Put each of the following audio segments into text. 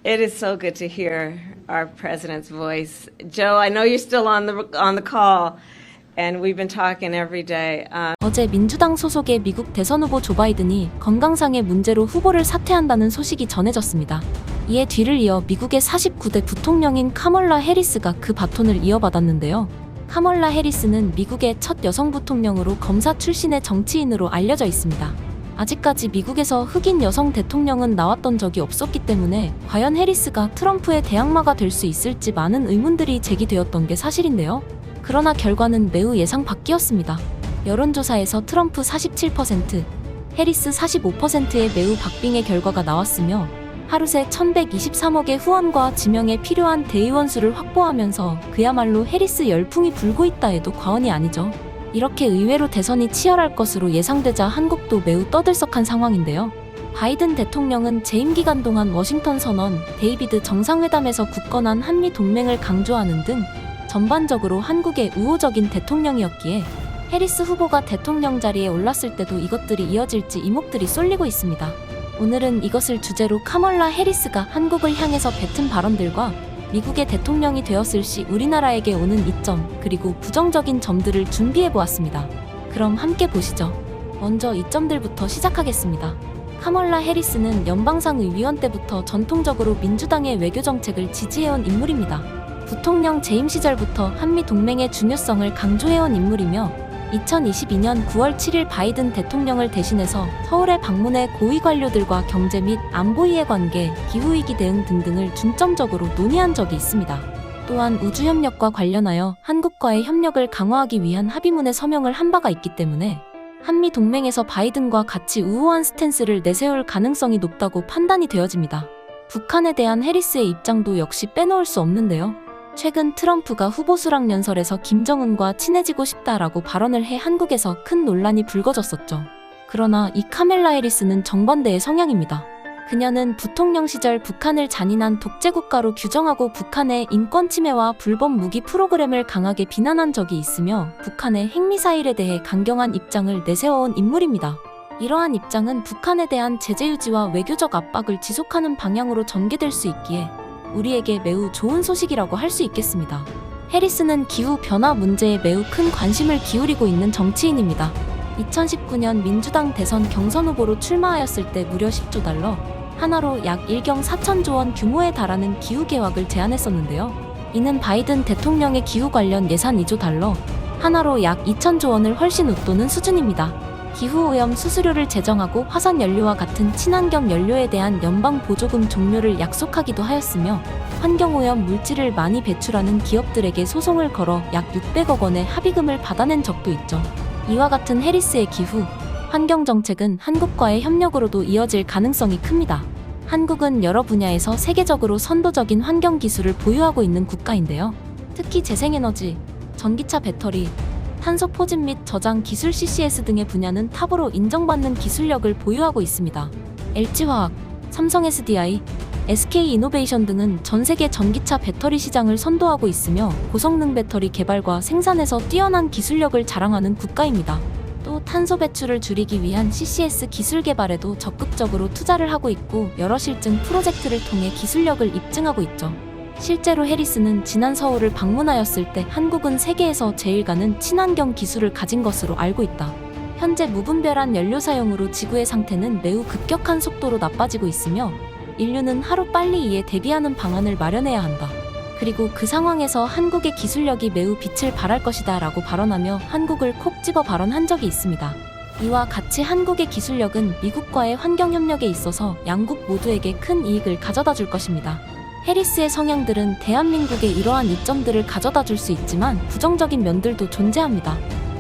It is so good to hear our president's voice. Joe, I know you're still on the call, and we've been talking every day. 어제 민주당 소속의 미국 대선 후보 조 바이든이 건강상의 문제로 후보를 사퇴한다는 소식이 전해졌습니다. 이에 뒤를 이어 미국의 49대 부통령인 카멀라 해리스가 그 바톤을 이어받았는데요. 카멀라 해리스는 미국의 첫 여성 부통령으로 검사 출신의 정치인으로 알려져 있습니다. 아직까지 미국에서 흑인 여성 대통령은 나왔던 적이 없었기 때문에 과연 해리스가 트럼프의 대항마가 될 수 있을지 많은 의문들이 제기되었던 게 사실인데요. 그러나 결과는 매우 예상 밖이었습니다. 여론조사에서 트럼프 47%, 해리스 45%의 매우 박빙의 결과가 나왔으며 하루 새 1123억의 후원과 지명에 필요한 대의원 수를 확보하면서 그야말로 해리스 열풍이 불고 있다 해도 과언이 아니죠. 이렇게 의외로 대선이 치열할 것으로 예상되자 한국도 매우 떠들썩한 상황인데요. 바이든 대통령은 재임 기간 동안 워싱턴 선언, 데이비드 정상회담에서 굳건한 한미 동맹을 강조하는 등 전반적으로 한국의 우호적인 대통령이었기에 해리스 후보가 대통령 자리에 올랐을 때도 이것들이 이어질지 이목들이 쏠리고 있습니다. 오늘은 이것을 주제로 카멀라 해리스가 한국을 향해서 뱉은 발언들과 미국의 대통령이 되었을 시 우리나라에게 오는 이점, 그리고 부정적인 점들을 준비해보았습니다. 그럼 함께 보시죠. 먼저 이점들부터 시작하겠습니다. 카멀라 해리스는 연방상의위원 때부터 전통적으로 민주당의 외교정책을 지지해온 인물입니다. 부통령 재임 시절부터 한미 동맹의 중요성을 강조해온 인물이며 2022년 9월 7일 바이든 대통령을 대신해서 서울에 방문해 고위 관료들과 경제 및 안보 이해관계, 기후위기 대응 등등을 중점적으로 논의한 적이 있습니다. 또한 우주협력과 관련하여 한국과의 협력을 강화하기 위한 합의문에 서명을 한 바가 있기 때문에 한미 동맹에서 바이든과 같이 우호한 스탠스를 내세울 가능성이 높다고 판단이 되어집니다. 북한에 대한 해리스의 입장도 역시 빼놓을 수 없는데요. 최근 트럼프가 후보 수락 연설에서 김정은과 친해지고 싶다라고 발언을 해 한국에서 큰 논란이 불거졌었죠. 그러나 이 카멜라 해리스는 정반대의 성향입니다. 그녀는 부통령 시절 북한을 잔인한 독재국가로 규정하고 북한의 인권 침해와 불법 무기 프로그램을 강하게 비난한 적이 있으며 북한의 핵미사일에 대해 강경한 입장을 내세워온 인물입니다. 이러한 입장은 북한에 대한 제재 유지와 외교적 압박을 지속하는 방향으로 전개될 수 있기에 우리에게 매우 좋은 소식이라고 할 수 있겠습니다. 해리스는 기후변화 문제에 매우 큰 관심을 기울이고 있는 정치인입니다. 2019년 민주당 대선 경선 후보로 출마하였을 때 무려 10조 달러, 하나로 약 1경 4천조 원 규모에 달하는 기후계획을 제안했었는데요. 이는 바이든 대통령의 기후 관련 예산 2조 달러, 하나로 약 2천조 원을 훨씬 웃도는 수준입니다. 기후오염 수수료를 제정하고 화석연료와 같은 친환경 연료에 대한 연방 보조금 종료를 약속하기도 하였으며 환경오염 물질을 많이 배출하는 기업들에게 소송을 걸어 약 600억 원의 합의금을 받아낸 적도 있죠. 이와 같은 해리스의 기후, 환경정책은 한국과의 협력으로도 이어질 가능성이 큽니다. 한국은 여러 분야에서 세계적으로 선도적인 환경기술을 보유하고 있는 국가인데요. 특히 재생에너지, 전기차 배터리, 탄소 포집 및 저장 기술 CCS 등의 분야는 탑으로 인정받는 기술력을 보유하고 있습니다. LG화학, 삼성 SDI, SK이노베이션 등은 전 세계 전기차 배터리 시장을 선도하고 있으며 고성능 배터리 개발과 생산에서 뛰어난 기술력을 자랑하는 국가입니다. 또 탄소 배출을 줄이기 위한 CCS 기술 개발에도 적극적으로 투자를 하고 있고 여러 실증 프로젝트를 통해 기술력을 입증하고 있죠. 실제로 해리스는 지난 서울을 방문하였을 때 한국은 세계에서 제일 가는 친환경 기술을 가진 것으로 알고 있다. 현재 무분별한 연료 사용으로 지구의 상태는 매우 급격한 속도로 나빠지고 있으며 인류는 하루빨리 이에 대비하는 방안을 마련해야 한다. 그리고 그 상황에서 한국의 기술력이 매우 빛을 발할 것이다 라고 발언하며 한국을 콕 집어 발언한 적이 있습니다. 이와 같이 한국의 기술력은 미국과의 환경협력에 있어서 양국 모두에게 큰 이익을 가져다 줄 것입니다. 해리스의 성향들은 대한민국에 이러한 이점들을 가져다 줄 수 있지만 부정적인 면들도 존재합니다.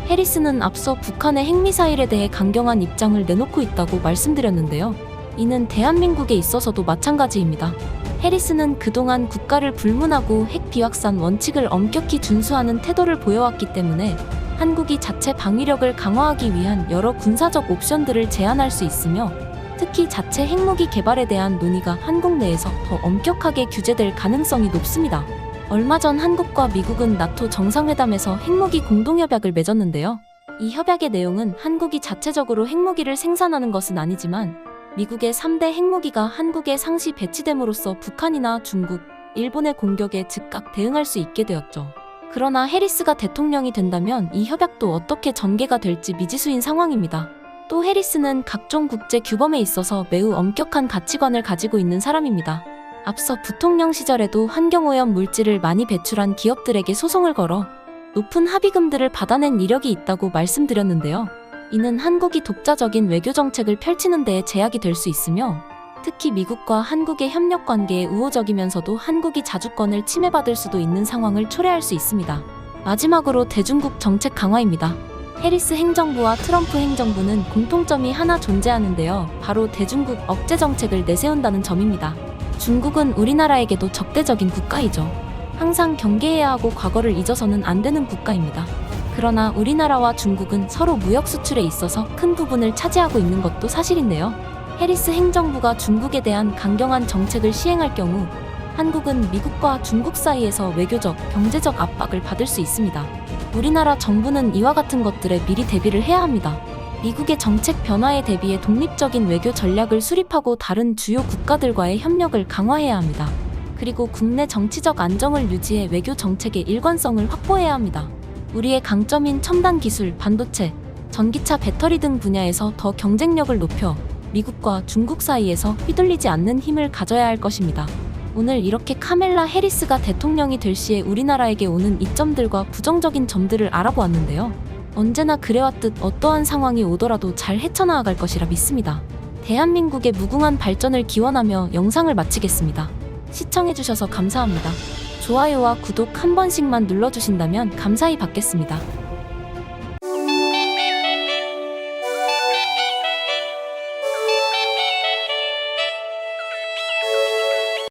해리스는 앞서 북한의 핵미사일에 대해 강경한 입장을 내놓고 있다고 말씀드렸는데요. 이는 대한민국에 있어서도 마찬가지입니다. 해리스는 그동안 국가를 불문하고 핵 비확산 원칙을 엄격히 준수하는 태도를 보여왔기 때문에 한국이 자체 방위력을 강화하기 위한 여러 군사적 옵션들을 제안할 수 있으며 특히 자체 핵무기 개발에 대한 논의가 한국 내에서 더 엄격하게 규제될 가능성이 높습니다. 얼마 전 한국과 미국은 나토 정상회담에서 핵무기 공동협약을 맺었는데요. 이 협약의 내용은 한국이 자체적으로 핵무기를 생산하는 것은 아니지만 미국의 3대 핵무기가 한국에 상시 배치됨으로써 북한이나 중국, 일본의 공격에 즉각 대응할 수 있게 되었죠. 그러나 해리스가 대통령이 된다면 이 협약도 어떻게 전개가 될지 미지수인 상황입니다. 또 해리스는 각종 국제 규범에 있어서 매우 엄격한 가치관을 가지고 있는 사람입니다. 앞서 부통령 시절에도 환경오염 물질을 많이 배출한 기업들에게 소송을 걸어 높은 합의금들을 받아낸 이력이 있다고 말씀드렸는데요. 이는 한국이 독자적인 외교 정책을 펼치는 데에 제약이 될 수 있으며 특히 미국과 한국의 협력 관계에 우호적이면서도 한국이 자주권을 침해받을 수도 있는 상황을 초래할 수 있습니다. 마지막으로 대중국 정책 강화입니다. 해리스 행정부와 트럼프 행정부는 공통점이 하나 존재하는데요. 바로 대중국 억제 정책을 내세운다는 점입니다. 중국은 우리나라에게도 적대적인 국가이죠. 항상 경계해야 하고 과거를 잊어서는 안 되는 국가입니다. 그러나 우리나라와 중국은 서로 무역 수출에 있어서 큰 부분을 차지하고 있는 것도 사실인데요. 해리스 행정부가 중국에 대한 강경한 정책을 시행할 경우 한국은 미국과 중국 사이에서 외교적, 경제적 압박을 받을 수 있습니다. 우리나라 정부는 이와 같은 것들에 미리 대비를 해야 합니다. 미국의 정책 변화에 대비해 독립적인 외교 전략을 수립하고 다른 주요 국가들과의 협력을 강화해야 합니다. 그리고 국내 정치적 안정을 유지해 외교 정책의 일관성을 확보해야 합니다. 우리의 강점인 첨단 기술, 반도체, 전기차 배터리 등 분야에서 더 경쟁력을 높여 미국과 중국 사이에서 휘둘리지 않는 힘을 가져야 할 것입니다. 오늘 이렇게 카멜라 해리스가 대통령이 될 시에 우리나라에게 오는 이점들과 부정적인 점들을 알아보았는데요. 언제나 그래왔듯 어떠한 상황이 오더라도 잘 헤쳐나갈 것이라 믿습니다. 대한민국의 무궁한 발전을 기원하며 영상을 마치겠습니다. 시청해주셔서 감사합니다. 좋아요와 구독 한 번씩만 눌러주신다면 감사히 받겠습니다.